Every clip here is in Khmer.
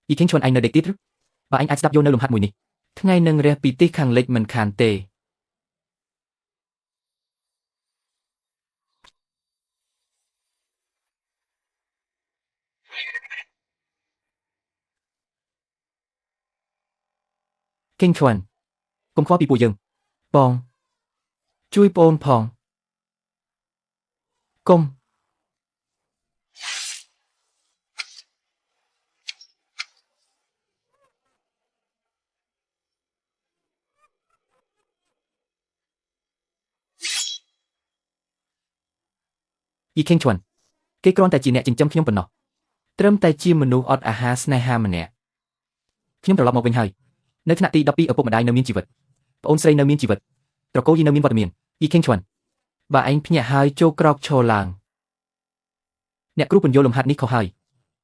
ý kiến chọn anh nơi địch tiết và anh đáp vô nơi lùm hạt mùi nị ngay nâng ra bị tiết khang lệch mình khàn tề kinh chọn công khó bị bùi dừng bong chui bôn pong công ý kinh chọn cái con tài chỉ nẹ chỉnh châm khi nhông bẩn nọ trâm tài chi mình nụ ọt à ha snai ha mình nẹ khi nhông trở lọt một vinh hơi nơi thằng ti đập pi ở bộ mặt đai nơi miên chỉ vật ôn xây nơi miên chỉ vật rồi cố gì nơi miên vật miền ý kinh chọn bà anh phía nhà hai châu krok châu làng nẹ group vô lùm hạt ní khẩu hơi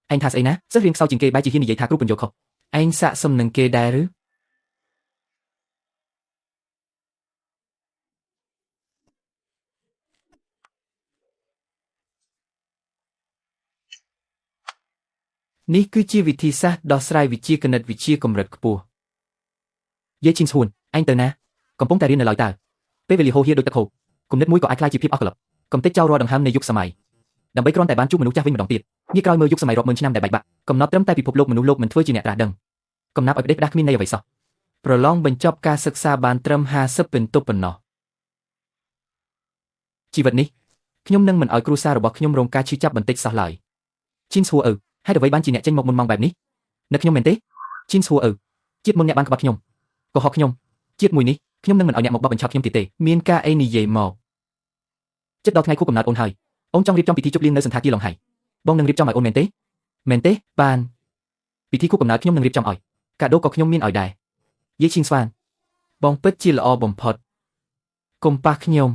anh thà say ná rất riêng sau chỉnh kê bài chỉ hiên vậy thà group vô khẩu anh xạ xâm nâng kê đai rứ ní cứ chia vị thi sát đo sai vị chia cân vị chia cầm rật bùa dây chinh xuân anh tờ na còn bóng tài riêng là lời ta bé về lì hồ hia đôi tật hồ cùng nết mũi có ai khai chịu phép ác lập cầm tết trao ro đằng ham này dục sầm mày đằng bấy con tài bán chút mình nút cha với mình đồng tiền như coi mơ dục sầm mày rọt mình năm đại bạch bạc cầm nó trấm tay bị phục lục mình nút lục mình phơi chỉ nẹt ra đằng cầm nắp ở đây đắc min này vậy sao prolong bên chop ca sức xa bàn trâm ha sấp bên tụp bên nọ chỉ vật ní nhung nâng mình ở cruza rồi bọc nhung rong ca chi chắp bên tết sao lại chin xua hay được với ban chỉ nẹt trên một môn mong bài ní nực nhung men tế chin xua chiết môn nhẹ ban bạc nhung có học nhung chiết mùi ní nhung nâng mình ở nhẹ một bọc bên chop nhung tỉ tề miên ca ai nì dễ mò chất đọt ngay khu cầm nạt ôn hơi ôn trong rịp trong bị thi chụp liên nơi sân thác kia lòng hải bong nâng rịp trong mày ôn men tế ban bị thi khu cầm nạt nhung nâng rịp trong ỏi cả đô có nhung miên ỏi đài dễ chin xoan bong pet chi là o bom pot cùng bạc nhung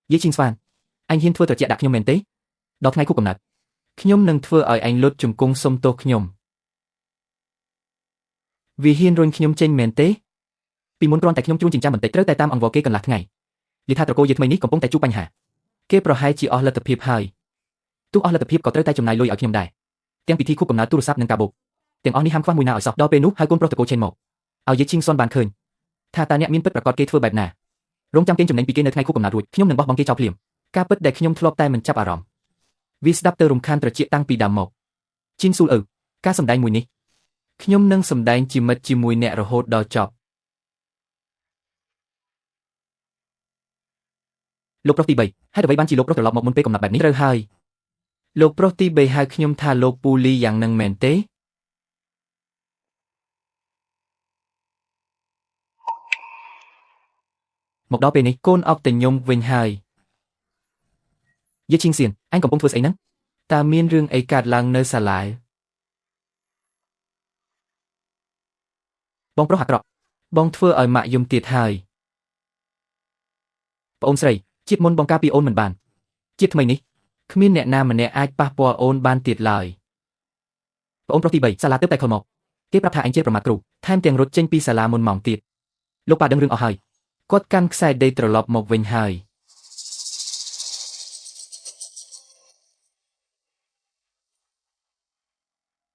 dễ chin xoan anh hiên thưa thật dạ đặc nhung men tế đọt ngay khu cầm nạt nhung nâng thưa ở anh lốt trùng cung sông tô nhung vì hiên rồi nhung trên men tế vì muốn con tại nhung chuông chỉnh cha mình tại trớ tại tam ông vò kê cần lạc ngày vì tha tro cô giật mày ní còn bông tại chú banh hà kê pro hai chỉ ở là tập hiệp hai tu ở là tập hiệp có trớ tại chồng này lôi ở nhung đài tiếng bị thi khu cầm nát tu sắp nâng cả bộ tiếng oni ham khoan mùi nào ở sọc đo bê nút hai con pro cô trên một ao dễ chinh son bàn khơi tha ta nhẹ miên bất bạc kê thưa bẹp nà rong trăm kênh chồng này bị kê nơi ngay khu cầm nát ruột nhung nâng bóc bóng kê chọc liềm ca bất đại nhung thlop tay mình chắp à ròm vì đáp tơ rùng khan trở triệu tăng bị đàm một chin sul ca sầm đai mùi ní nhung nâng sầm đai chỉ mật chỉ mùi nẹ rồi hốt đo chọc lục proti bảy hai được với ban chỉ lục proti lọt một môn p cùng nạp bạch ní rơi hai lục proti bảy hai nhung tha lục puli dạng nâng mền tế một đó bên này côn ọc tình nhung vinh hai dễ chinh xiên anh còn bông thưa ấy nắng ta miên rương ấy cạt làng nơi xả lại bông pro hạt rọ bông thưa ở mại dùng tiệt hài ôn sầy chiết môn bông capi ôn mình bàn chiết mày ní khmin nẹ nam mà nẹ ai pa po ôn ban tiệt lời ôn proti bảy xả lá tiếp tay khol một kế prap tha anh chết mặt cừu tham tiền rốt trên pi xả lá môn mỏng tiệt lúc bà đâm rương ở hài cốt căn sai đây trở lọp một vinh hài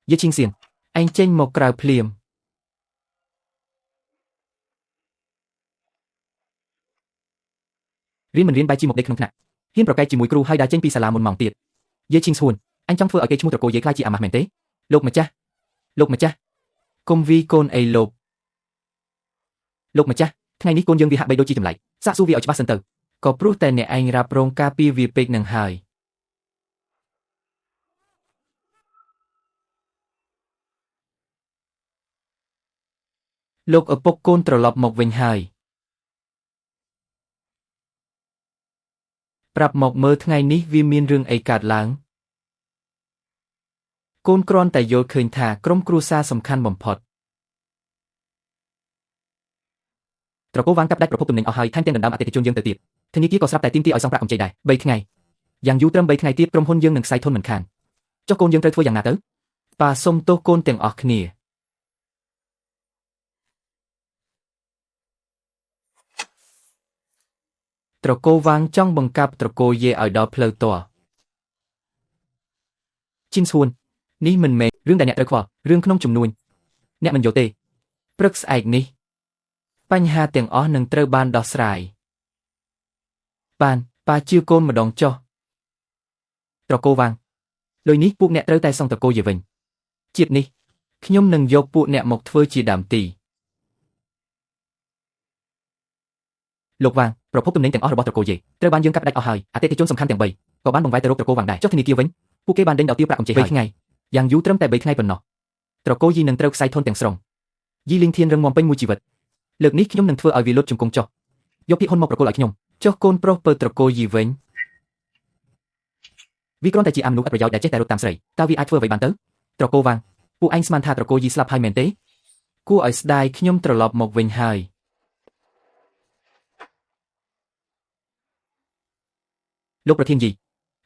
dễ chinh xiên anh trên một crowd pliềm riêng mình riêng bài chi một đế không nặng hiên pro cây chỉ mũi cừu hai đá trên pi xà la một mỏng tiệt dễ chinh xuân anh trong phơi ở cây chung một cô dễ khai chị à mà mền tế lục mà cha công vi côn ấy lục mà cha ngày ní côn dương vì hạ bay đôi chi chậm lại sa su vì ở ba center có protein nè anh ra prong capi vì pek nằng hài lục ở bốc côn trở lọp một vinh hàiปรับหมอกเมื่อไงนี้วิมีนเรื่องไอกาดล้างโกนกรอนแต่โยเคินถากรมครูซาสำคัญบ่มพอดตระกูลวางกับได้ประพบตุ่มหนึ่งเอาให้ท่านเตียงดันดำอาติดจุนยังเติดทีนี้กี้ก็สลับแต่ติ้มตีเอาสองประกอบใจได้ใบไงอย่างยูเติมใบไงตีกรมหุ่นยังหนึ่งไซทนเหมือนกันเจ้าโกนยังเตยทั่วอย่างนาเตอป่าส้มโตโกนเตียงออกเนียตระกูลวางจ้องบังกับตระกูลเยอดอเพลตัว Chin Suon ní mình mẹ rương đại nẹt trời khoa rương không chùm nuôi nẹt mình dỗ tê Prux ạch ní Banh ha tiền ó nâng trời ban đỏ sài Ban ba chiêu côn mà đòn cho Trò cô vang Lôi ní buộc nẹt trời tay xong trò cô về vinh Chiết ní Nhôm nâng dọc buộc nẹt một thưa chỉ đảm tì Lục vàng, rồi phúc tung nến tiền ó robot trò cô về trời ban dương cặp đạch ó hai tê chốn sầm khăn tiền bầy có bán bằng vai trò cô vàng đại cho thì tiêu vinh buộc cái ban đến đào tiêu bạc cùng chế hai ngày giang dú trâm tại bầy ngay bần nọ trò cô di nâng trời sai thôn tiền sòng di linh thiên răng mòn bên mùi chỉ vật lực ní nhôm nâng thưa ở vì lốt chung cung cho dọc hôn một trò cô lại nhôm cho côn proper trò cô gì vinh vì con tài chị am nụ ắt rồi đã chết tại đột tam sậy tao vì ai thưa vậy bàn tớ trò cô vàng bu anh sman tha trò cô di slap hai mền tế cu ở sdai nhôm trò lọp một vinh hai lúc rồi thiên gì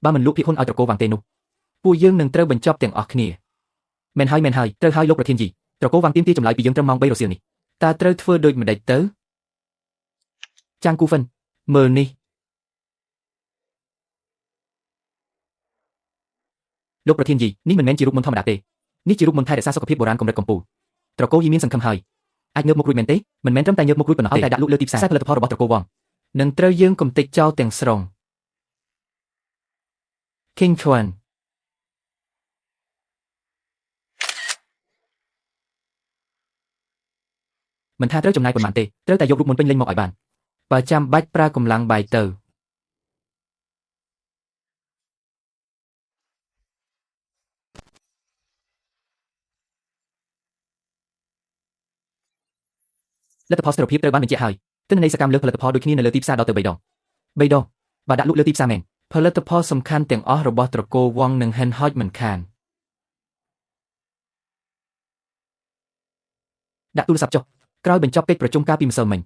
ba mình lúc bị hôn ở trò cô vàng tên nu bu dương nâng trơ bình chop tiền ọt nè men hai trơ hai lúc rồi thiên gì trò cô vàng tim tia chậm lại bị dương trâm mong bay rồi xiêu nè ta trơ thưa đôi mình đầy tớ trang cu phân mờ ni lúc rồi thiên gì ní mình men chỉ rút môn thom đạt tê ní chỉ rút môn thay để xa sọc phiếp bồ ran cùng đợt công pù trò cô y miên sần khăm hai ai ngợp một rùi men tế mình men trâm tay ngợp một rùi bẩn hỏi tay đã lụ lơ tiếp sai lơ tập ho robot trò cô vàng nâng trơ dương cùng tịch cho tiền sòng King Chuan mình tha trớ trong này của bạn tê trớ tại dọc rút môn pin lên một ỏi bàn và chăm bách pra cùng lăng bài tờ lật tập poster phiếp trớ bán mình chia hai tên này sẽ cam lơ lật tập đôi khi này lơ tiếp xa đo từ bầy đòn và đã lụ lơ tiếp xa mền lật tập sầm khăn tiền ó robot trò cô vong nâng hen hot mình khàn đã tu sập cho Kroi bên chop kếtประชุม Capim sờ mình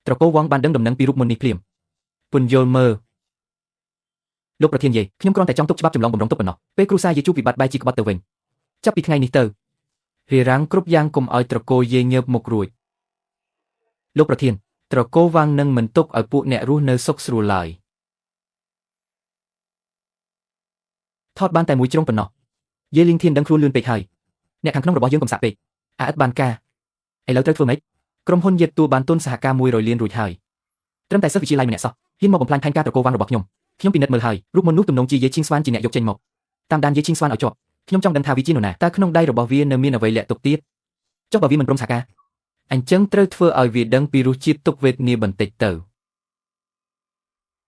trò cô vong ban đứng đầm nâng pi rút môn ni phim Pun yol mơ lúc rồi thiên về nhung con tại trong túc bắp chùm lòng bồng rong túc bẩn nọ pe cruisa về chu bị bạt bay chi có bắt tờ vinh chấp bị ngay ni tờ rì ráng cướp giang cùng ở trò cô về nhợp một ruồi lúc rồi thiên trò cô vang nâng mình túc ở phụ nẹ ru nơi sốc sù lại thọt ban tại mũi trong bẩn nọ dê linh thiên đang khuôn lươn pe hai nẹ khang khong robot dương cùng sạp pe ít ban ca ai lâu tới phương mấyក្រុមហ៊ុនយេតតួបានទុនសហការមួយរយលានរួចហើយត្រឹមតែសិស្សវិទ្យាល័យម្នាក់សោះហ៊ានមកបំផ្លាញផែនការត្រកូលវ៉ាន់របស់ខ្ញុំពិនិត្យមើលហើយរូបមន្តនោះទំនងជាយេឈីងស្វានជាអ្នកយកចេញមកតាមដានយេឈីងស្វានឲ្យជាប់ខ្ញុំចង់ដឹងថាវាជានរណាតើក្នុងដៃរបស់វានៅមានអ្វីលាក់ទុកទៀតចុះបើវាមិនព្រមសហការអញ្ចឹងត្រូវធ្វើឲ្យវាដឹងពីរសជាតិទុកវេទនាបន្តិចទៅ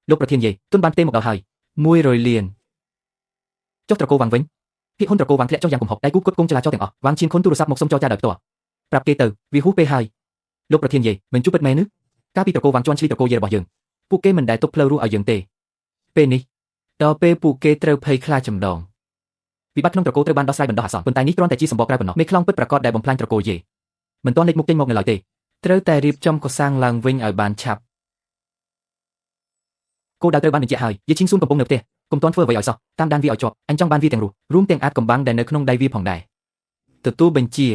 លោកប្រធានយេទុនបានទេមកដល់ហើយ100លានចុះត្រកូលវ៉ាន់វិញភាគហ៊ុនត្រកូលវ៉ាន់ធ្លាក់ចុះយ៉ាងគំហុកដៃគូគាត់គង់ចលាចរទាំងអស់វ៉ាងឈៀនខុនទូរស័ព្ទមកសុំចរចាដោយផ្ទាល់ប្រាប់គេទៅវាហ៊ូពេហើយលោកប្រធានយាយមិនជួបពិតមែនឬការពីត្រកូលវ៉ាងជន់ឆ្លីត្រកូលយាយរបស់យើងពួកគេមិនដែលទុកផ្លូវរស់ឲ្យយើងទេពេលនេះដល់ពេលពួកគេត្រូវភ័យខ្លាចចម្ដងវិបត្តិក្នុងត្រកូលត្រូវបានដោះស្រាយបណ្ដោះអាសន្នប៉ុន្តែនេះគ្រាន់តែជាសម្បកក្រៅប៉ុណ្ណោះមេខ្លោងពិតប្រាកដដែលបំផ្លាញត្រកូលយាយមិនទាន់លេចមុខចេញមកនៅឡើយទេត្រូវតែរៀបចំកសាងឡើងវិញឲ្យបានឆាប់គោលដៅត្រូវបានបញ្ជាក់ហើយយាយឈីងស៊ូនកំពុងនៅផ្ទះកុំទាន់ធ្វើអ្វីឲ្យសោះតាមដានវាឲ្យជាប់អញចង់បានវាទាំងរស់រួមទាំងអាចកំបាំងដែលនៅក្នុងដៃវាផងដែរទទួលបញ្ជា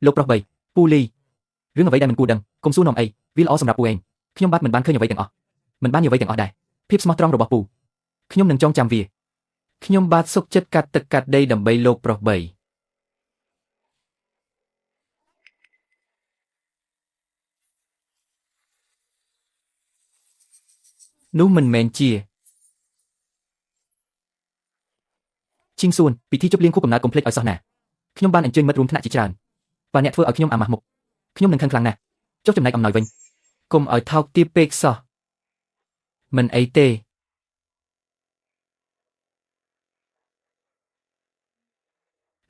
លោកប្រុស3ពូលីរឿងអ្វីដែលមិនគួរដឹងកុំសួរនាំអីវាល្អសម្រាប់ពូឯងខ្ញុំបាទមិនបានឃើញអ្វីទាំងអស់មិនបាននិយាយអ្វីទាំងអស់ដែរភាពស្មោះត្រង់របស់ពូខ្ញុំនឹងចងចាំវាខ្ញុំបាទសុខចិត្តកាត់ទឹកកាត់ដីដើម្បីលោកប្រុស3នោះមិនមែនជាឈីងស៊ួនពិធីជប់លៀងខួបកំណើតកុំភ្លេចឲ្យសោះណាខ្ញុំបានអញ្ជើញមិត្តរួមថ្នាក់ជាច្រើនvàអ្នកធ្វើឲ្យខ្ញុំអាម៉ាស់មុខខ្ញុំនឹងខឹងខ្លាំងណាស់ចុះចំណែកអំណោយវិញកុំឲ្យថោកទាបពេកសោះមិនអីទេ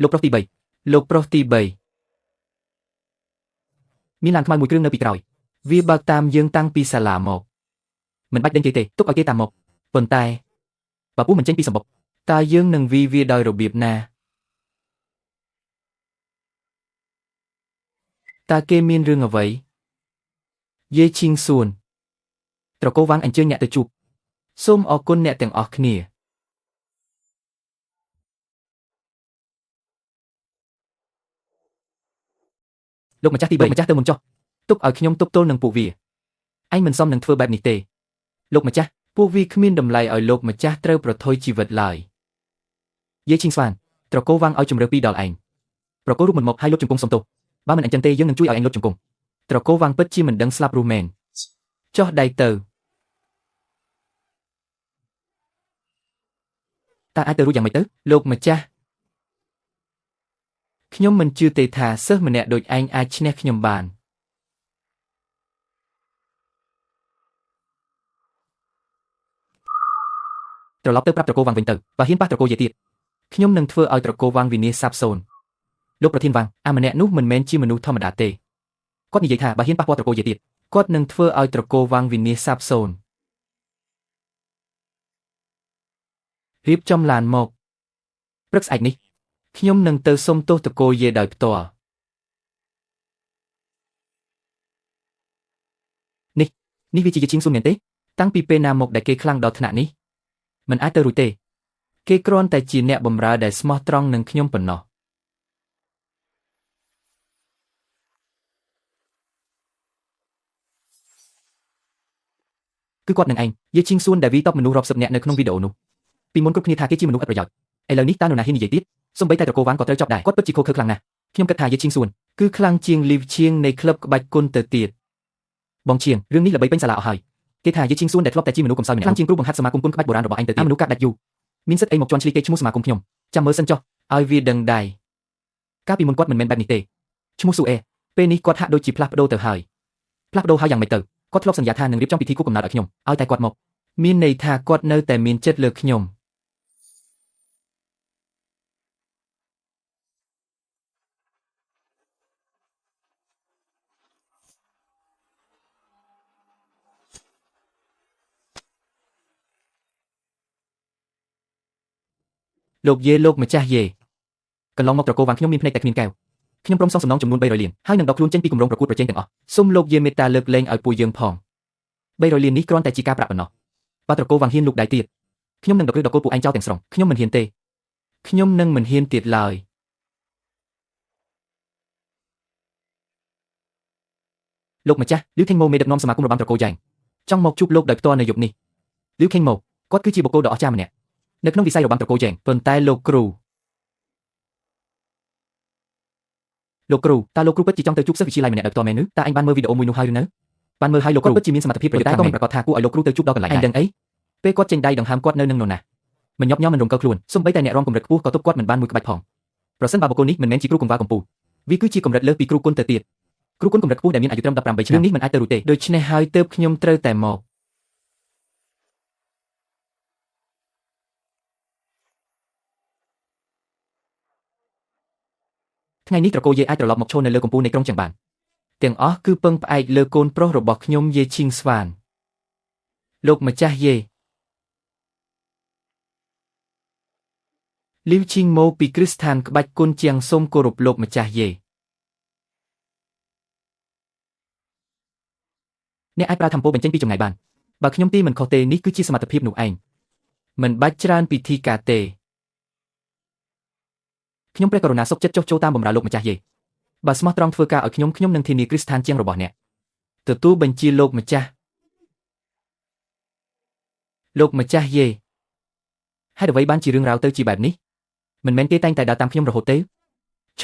លោកប្រុសទី3លោកប្រុសទី3មានឡានខ្មៅមួយគ្រឿងនៅពីក្រោយវាបើកតាមយើងតាំងពីសាលាមកមិនបាច់ដេញគេទេទុកឲ្យគេតាមមកប៉ុន្តែបើពូមិនចេញពីសម្បុកតើយើងនឹងវាដោយរបៀបណាតើគេមានរឿងអ្វីយេឈីងស៊ួនត្រកូលវ៉ាងអញ្ជើញអ្នកទៅជួបសូមអរគុណអ្នកទាំងអស់គ្នា លោកម្ចាស់ទី3ម្ចាស់ទៅមុនចុះទុកឲ្យខ្ញុំទប់ទល់នឹងពួកវាឯងមិនសមនឹងធ្វើបែបនេះទេលោកម្ចាស់ពួកវាគ្មានតម្លៃឲ្យលោកម្ចាស់ត្រូវប្រថុយជីវិតឡើយយាយឈីងស្វានត្រកូលវាងឲ្យជំរឿពីដល់ឯងប្រកូលរូបមិនមកឲ្យលោកជង្គង់សុំទោសបើមិនអញ្ចឹងទេយើងនឹងជួយឲ្យឯងលោកជង្គង់ត្រកូលវាងពិតជាមិនដឹងស្លាប់រស់មែនចុះដៃទៅតើអាចទៅរួចយ៉ាងម៉េចទៅលោកម្ចាស់ខ្ញុំមិនជឿទេថាសិស្សម្នាក់ដូចឯងអាចឈ្នះខ្ញុំបានត្រឡប់ទៅប្រាប់ត្រកូលវាងវិញទៅបើហ៊ានប៉ះត្រកូលយាយទៀតខ្ញុំនឹងធ្វើឲ្យត្រកូលវាងវិនាសសាបសូន្យលោកប្រធានវាងម្នាក់នោះមិនមែនជាមនុស្សធម្មតាទេគាត់និយាយថាបើហ៊ានប៉ះពាល់ត្រកូលយាយទៀតគាត់នឹងធ្វើឲ្យត្រកូលវាងវិនាសសាបសូន្យរៀបចំឡានមកព្រឹកស្អែកនេះខ្ញុំនឹងទៅសុំទោសត្រកូលយាយដោយផ្ទាល់នេះវាជាយាយឈីងស៊ុនមែនទេតាំងពីពេលណាមកដែលគេខ្លាំងដល់ថ្នាក់នេះមិនអាចទៅរួចទេគេគ្រាន់តែជាអ្នកបម្រើដែលស្មោះត្រង់នឹងខ្ញុំប៉ុណ្ណោះគឺគាត់នឹងឯងយាយឈីងស៊ុនដែលវាតបមនុស្សរាប់សិបនាក់នៅក្នុងវីដេអូនោះពីមុនគ្រប់គ្នាថាគេជាមនុស្សឥតប្រយោជន៍ឥឡូវនេះតើនរណាហ៊ាននិយាយទៀតសូម្បីតែត្រកូលវាងក៏ត្រូវចាប់ដែរគាត់ពិតជាខុសខើខ្លាំងណាស់ខ្ញុំគិតថាយាយឈីងស៊ុនគឺខ្លាំងជាងលីវឈៀងនៃក្លឹបក្បាច់គុនទៅទៀតបងឈៀងរឿងនេះល្បីពេញសាលាអស់ហើយគេថាយាយឈីងស៊ុនដែលធ្លាប់តែជាមនុស្សកំសោយម្នាក់ខ្លាំងជាងគ្រូបង្ហាត់សមាគមគុនក្បាច់បុរាណរបស់ឯងទៅទៀតមនុស្សកាត់ដាច់យូរមានសិទ្ធិអីមកជន់ឈ្លីគេឈ្មោះសមាគមខ្ញុំចាំមើលសិនចុះឲ្យវាដឹងដែរកាលពីមុនគាត់មិនមែនបែបនេះទេឈ្មោះស៊ូអេពេលនេះគាត់ហាក់ដូចជាផ្លាស់ប្ដូរទៅហើយផ្លាស់ប្ដូរហើយយ៉ាងម៉េចទៅគាត់ធ្លាប់សន្យាថានឹងរៀបចំពិធីខួបកំណើតឲ្យខ្ញុំឲ្យតែគាត់មកមានន័យថាគាត់នៅតែមានចិត្តលើខ្ញុំលោកយាយលោកម្ចាស់យាយកន្លងមកត្រកូលវាងខ្ញុំមានភ្នែកតែគ្មានកែវខ្ញុំព្រមសងសំណងចំនួន300លានហើយនឹងដកខ្លួនចេញពីគម្រោងប្រកួតប្រជែងទាំងអស់សូមលោកយាយមេត្តាលើកលែងឲ្យពួកយើងផង300លាននេះគ្រាន់តែជាការប្រាក់ប៉ុណ្ណោះបើត្រកូលវាងហ៊ានលូកដៃទៀតខ្ញុំនឹងដកគ្រឹះដកគោលពួកឯងចោលទាំងស្រុងខ្ញុំមិនហ៊ានទេខ្ញុំនឹងមិនហ៊ានទៀតឡើយលោកម្ចាស់លីវខេងម៉ូមេដឹកនាំសមាគមរបាំត្រកូលយ៉ាងចង់មកជួបលោកដោយផ្ទាល់នៅយប់នេះលីវខេងម៉ូគាត់គឺជាបុគ្គលដ៏អស្ចារ្យម្នាក់នៅក្នុងវិស័យរបាំត្រកូលយ៉ាងប៉ុន្តែលោកគ្រូតើលោកគ្រូពិតជាចង់ទៅជួបសិស្សវិទ្យាល័យម្នាក់ដោយផ្ទាល់មែនឬតើឯងបានមើលវីដេអូមួយនោះហើយឬនៅបានមើលហើយលោកគ្រូពិតជាមានសមត្ថភាពប្រយុទ្ធតែក៏មិនប្រកាសថាគួរឲ្យលោកគ្រូទៅជួបដល់កន្លែងឯងដឹងអីពេលគាត់ចេញដៃដង្ហើមគាត់នៅនឹងនរណាមិនញាប់ញ័រមិនរំកិលខ្លួនសូម្បីតែអ្នករំកម្រិតខ្ពស់ក៏ទប់គាត់មិនបានមួយក្បាច់ផងប្រសិនបើបុគ្គលនេះមិនមែនជាគ្រូកង្វល់កំពូលវាគឺជាកម្រិតលើសពីគ្រូគុនទៅទៀតគ្រូគុនកម្រិតខ្ពស់ដែលមានអាយុត្រឹម18ឆ្នាំរឿងនេះមិនអាចទៅរួចទេដូច្នេះហើយទើបខ្ញុំត្រូវតែមកថ្ងៃនេះត្រកូលយាយអាចត្រឡប់មកឈរនៅលើកំពូលនៃក្រុងចឹងបានទាំងអស់គឺពឹងផ្អែកលើកូនប្រុសរបស់ខ្ញុំយាយឈីងស្វានលោកម្ចាស់យាយលីវឈីងម៉ូពីគ្រឹះស្ថានក្បាច់គុនជាងសូមគោរពលោកម្ចាស់យាយអ្នកអាចប្រើធម្មពលបញ្ចេញពីចម្ងាយបានបើខ្ញុំទីមិនខុសទេនេះគឺជាសមត្ថភាពនោះឯងមិនបាច់ច្រើនពិធីការទេខ្ញុំព្រះករុណាសុខចិត្តចុះចូលតាមបម្រើលោកម្ចាស់យាយបើស្មោះត្រង់ធ្វើការឲ្យខ្ញុំនឹងធានាគ្រឹះស្ថានជាងរបស់អ្នកទទួលបញ្ជាលោកម្ចាស់យាយហេតុអ្វីបានជារឿងរ៉ាវទៅជាបែបនេះមិនមែនគេតែងតែដើរតាមខ្ញុំរហូតទេឆ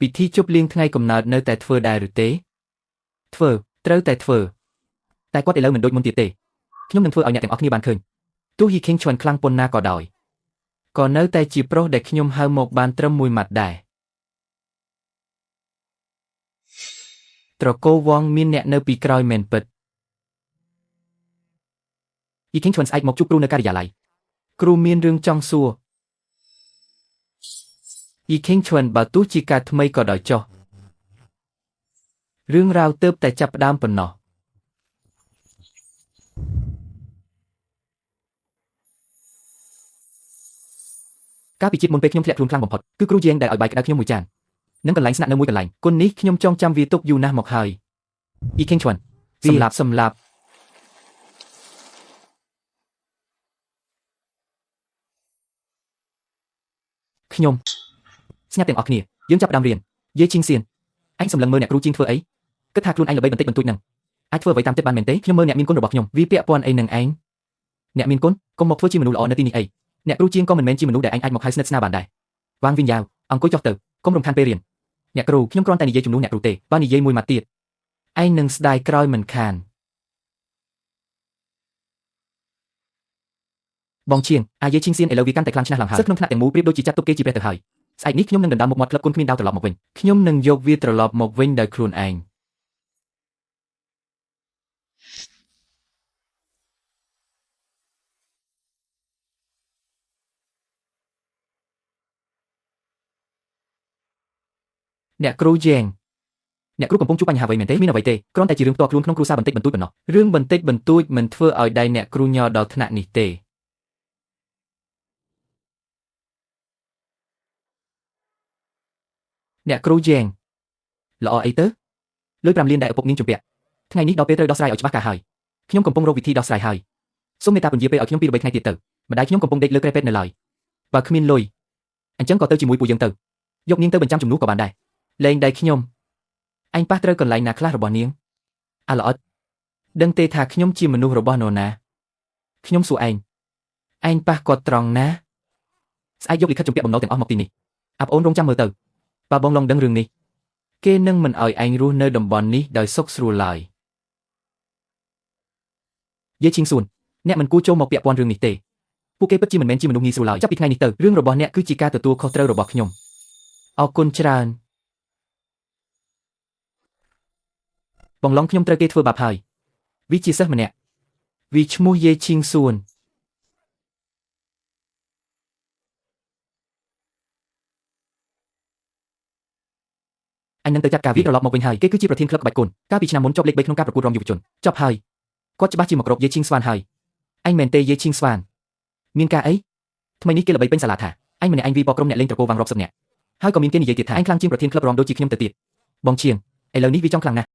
ពិធីជប់លៀងថ្ងៃកំណើតនៅតែធ្វើដែរឬទេធ្វើត្រូវតែធ្វើតែគាត់ឥឡូវមិនដូចមុនទៀតទេខ្ញុំនឹងធ្វើឲ្យអ្នកទាំងអស់គ្នាបានឃើញទោះហ៊ីខេងឈួនខ្លាំងប៉ុណ្ណាក៏ដោយក៏នៅតែជាប្រុសដែលខ្ញុំហៅមកបានត្រឹមមួយម៉ាត់ដែរត្រកូលវងមានអ្នកនៅពីក្រោយមែនពិតហ៊ីខេងឈួនស្អែកមកជួបគ្រូនៅការិយាល័យគ្រូមានរឿងចង់សួរហ៊ីខេងឈួនបើទោះជាការថ្មីក៏ដោយចុះរឿងរ៉ាវទើបតែចាប់ផ្ដើមប៉ុណ្ណោះកាលពីជាតិមុនពេលខ្ញុំធ្លាក់ខ្លួនខ្លាំងបំផុតគឺគ្រូជាងដែលឲ្យបាយក្តៅខ្ញុំមួយចាននិងកន្លែងស្នាក់នៅមួយកន្លែងគុណនេះខ្ញុំចងចាំវាទុកយូរណាស់មកហើយហ៊ីខេងឈួនសម្លាប់ខ្ញុំស្ញាប់ទាំងអស់គ្នាយើងចាប់ផ្ដើមរៀនយាយឈីងសៀន anh sầm lần mơ nẹt cừu chiên thưa ấy cất tha luôn anh là bay bần tít bần tui nằng anh thưa vậy tam tết ban mền tế nhom mơ nẹt miên cônរបស់ខ្ញុំ vìពាក់ព័ន្ធអីនឹងឯងអ្នកមានគុណកុំមកធ្វើជាមនុស្សល្អនៅទីនេះអីអ្នកគ្រូជាងក៏មិនមែនជាមនុស្សដែលអញអាចមកហៅស្និទ្ធស្នាលបានដែរវ៉ាងវិញយ៉ាវអង្គុយចុះទៅកុំរំខានពេលរៀនអ្នកគ្រូខ្ញុំគ្រាន់តែនិយាយជំនួសអ្នកគ្រូទេបើនិយាយមួយម៉ាត់ទៀតឯងនឹងស្ដាយក្រោយមិនខានបងជាងអាយេឈីងសៀនឥឡូវវាកាន់តែខ្លាំងឆ្នះឡើងហើយសិស្សក្នុងថ្នាក់ទាំងមូលប្រៀបដូចជាចាត់ទុកគេជាព្រះទៅហើយស្អែកនេះខ្ញុំនឹងដណ្ដើមមុខមាត់ក្លឹបគុនគ្មានដាវត្រឡប់មកវិញខ្ញុំនឹងយកវាត្រឡប់មកវិញដោយខ្លួនឯងអ្នកគ្រូយ៉េងអ្នកគ្រូកំពុងជួបបញ្ហាអ្វីមែនទេមានអ្វីទេគ្រាន់តែជារឿងផ្ទាល់ខ្លួនក្នុងគ្រួសារបន្តិចបន្តួចប៉ុណ្ណោះរឿងបន្តិចបន្តួចមិនធ្វើឲ្យដៃអ្នកគ្រូញ័រដល់ថ្នាក់នេះទេអ្នកគ្រូយ៉េងល្អអីទៅលុយ5លានដែលឪពុកនាងជំពាក់ថ្ងៃនេះដល់ពេលត្រូវដោះស្រាយឲ្យច្បាស់ការហើយខ្ញុំកំពុងរកវិធីដោះស្រាយហើយសូមមេត្តាពន្យាពេលឲ្យខ្ញុំ2-3ថ្ងៃទៀតទៅម្ដាយខ្ញុំកំពុងដេកលើក្រែពេទ្យនៅឡើយបើគ្មានលុយអញ្ចឹងក៏ទៅជាមួយពួកយើងទៅយកនាងទៅបញ្ចាំជំនួសក៏បានដែរលែងដៃខ្ញុំអញប៉ះត្រូវកន្លែងណាខ្លះរបស់នាងអាល្អិតដឹងទេថាខ្ញុំជាមនុស្សរបស់នរណាខ្ញុំសួរឯងប៉ះគាត់ត្រង់ណាស្អែកយកលិខិតជំពាក់បំណុលទាំងអស់មកទីនេះអាប់អូនរងចាំមើលទៅបើបងឡងដឹងរឿងនេះគេនឹងមិនឲ្យឯងរស់នៅតំបន់នេះដោយសុខស្រួលឡើយយេឈីងសួនអ្នកមិនគួរចូលមកពាក់ព័ន្ធរឿងនេះទេពួកគេពិតជាមិនមែនជាមនុស្សងាយស្រួលឡើយចាប់ពីថ្ងៃនេះទៅរឿងរបស់អ្នកគឺជាការទទួលខុសត្រូវរបស់ខ្ញុំអរគុណច្រើនបងឡងខ្ញុំត្រូវគេធ្វើបាបហើយវាជាសិស្សម្នាក់វាឈ្មោះយេឈីងសួនអញនឹងទៅចាត់ការវាត្រឡប់មកវិញហើយគេគឺជាប្រធានក្លឹបក្បាច់គុនកាលពីឆ្នាំមុនជាប់លេខ3ក្នុងការប្រកួតរំយុវជនចប់ហើយគាត់ច្បាស់ជាមកគ្រប់យេឈីងស្វានហើយអញមែនទេយេឈីងស្វានមានការអីថ្មីនេះគេល្បីពេញសាលាថាអញម្នាក់អញវាបកក្រុមអ្នកលេងត្រកូលវាងរាប់សិបនាក់ហើយក៏មានគេនិយាយទៀតថាអញខ្លាំងជាងប្រធានក្លឹបរំដូចជាខ្ញុំទៅទៀតបងជាងឥឡូវនេះវាចង់ខ្លាំងណាស់